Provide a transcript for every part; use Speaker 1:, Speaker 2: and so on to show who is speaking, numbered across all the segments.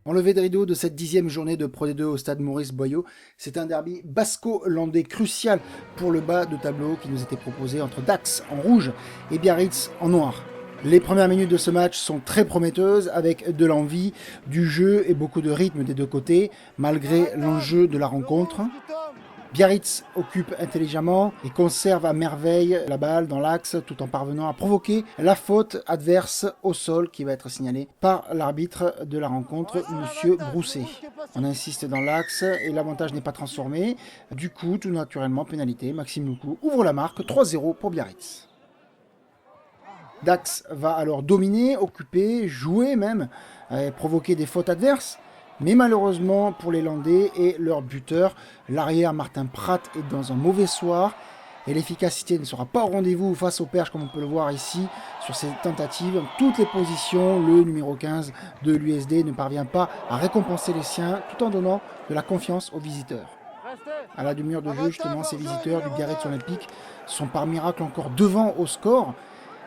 Speaker 1: En levée de rideau de cette 10e journée de Pro D2 au stade Maurice Boyau, c'est un derby basco-landais crucial pour le bas de tableau qui nous était proposé entre Dax en rouge et Biarritz en noir. Les premières minutes de ce match sont très prometteuses avec de l'envie, du jeu et beaucoup de rythme des deux côtés, malgré l'enjeu de la rencontre. Biarritz occupe intelligemment et conserve à merveille la balle dans l'axe tout en parvenant à provoquer la faute adverse au sol qui va être signalée par l'arbitre de la rencontre, Monsieur Brousset. On insiste dans l'axe et l'avantage n'est pas transformé. Du coup, tout naturellement, pénalité. Maxime Loukou ouvre la marque, 3-0 pour Biarritz. Dax va alors dominer, occuper, jouer même, provoquer des fautes adverses. Mais malheureusement pour les Landais et leur buteur, l'arrière Martin Pratt est dans un mauvais soir et l'efficacité ne sera pas au rendez-vous face aux Perches comme on peut le voir ici sur ces tentatives. Toutes les positions, le numéro 15 de l'USD ne parvient pas à récompenser les siens tout en donnant de la confiance aux visiteurs. À la demi-heure de jeu, justement, ces visiteurs du Biarritz Olympique sont par miracle encore devant au score,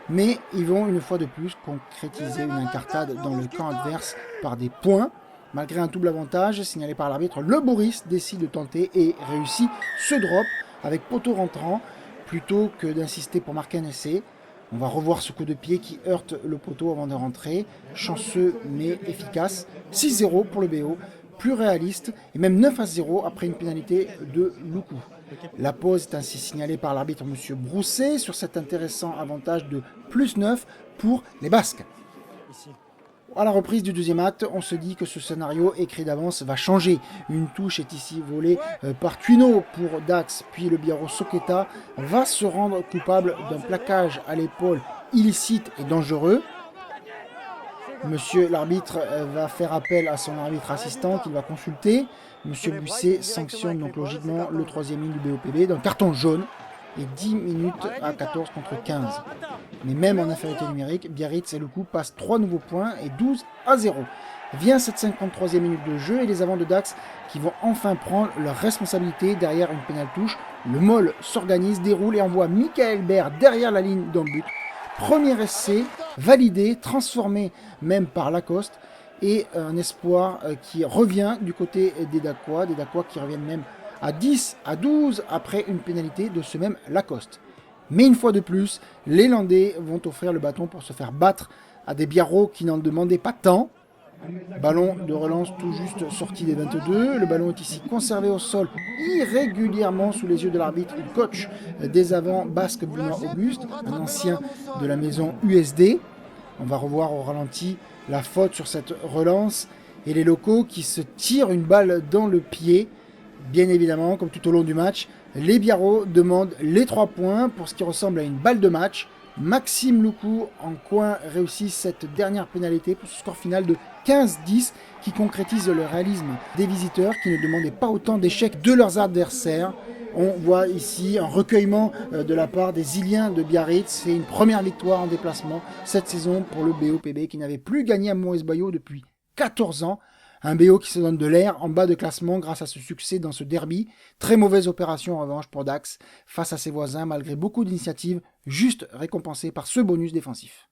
Speaker 1: mais ils vont une fois de plus concrétiser une incartade dans le camp adverse par des points. Malgré un double avantage signalé par l'arbitre, le Boris décide de tenter et réussit ce drop avec poteau rentrant plutôt que d'insister pour marquer un essai. On va revoir ce coup de pied qui heurte le poteau avant de rentrer. Chanceux mais efficace. 6-0 pour le BO, plus réaliste et même 9-0 après une pénalité de Loukou. La pause est ainsi signalée par l'arbitre M. Brousset sur cet intéressant avantage de plus 9 pour les Basques. À la reprise du deuxième acte, on se dit que ce scénario écrit d'avance va changer. Une touche est ici volée par Tuino pour Dax, puis le Biarro Soqueta va se rendre coupable d'un plaquage à l'épaule illicite et dangereux. Monsieur l'arbitre va faire appel à son arbitre assistant qu'il va consulter. Monsieur Busset sanctionne donc logiquement le troisième ligne du BOPB d'un carton jaune et 10 minutes à 14 contre 15. Mais même en infériorité numérique, Biarritz et Loukou passent 3 nouveaux points et 12-0. Vient cette 53e minute de jeu et les avants de Dax qui vont enfin prendre leur responsabilité derrière une pénale touche. Le Moll s'organise, déroule et envoie Michael Baird derrière la ligne d'un but. Premier essai, validé, transformé même par Lacoste et un espoir qui revient du côté des Dacois qui reviennent même à 10-12 après une pénalité de ce même Lacoste. Mais une fois de plus, les Landais vont offrir le bâton pour se faire battre à des Biarros qui n'en demandaient pas tant. Ballon de relance tout juste sorti des 22. Le ballon est ici conservé au sol irrégulièrement sous les yeux de l'arbitre et coach des avants basque Benoît Auguste, un ancien de la maison USD. On va revoir au ralenti la faute sur cette relance et les locaux qui se tirent une balle dans le pied. Bien évidemment, comme tout au long du match, les Biarros demandent les 3 points pour ce qui ressemble à une balle de match. Maxime Loukou en coin réussit cette dernière pénalité pour ce score final de 15-10 qui concrétise le réalisme des visiteurs qui ne demandaient pas autant d'échecs de leurs adversaires. On voit ici un recueillement de la part des Iliens de Biarritz. C'est une première victoire en déplacement cette saison pour le BOPB qui n'avait plus gagné à Maurice Boyau depuis 14 ans. Un BO qui se donne de l'air en bas de classement grâce à ce succès dans ce derby. Très mauvaise opération en revanche pour Dax face à ses voisins malgré beaucoup d'initiatives, juste récompensées par ce bonus défensif.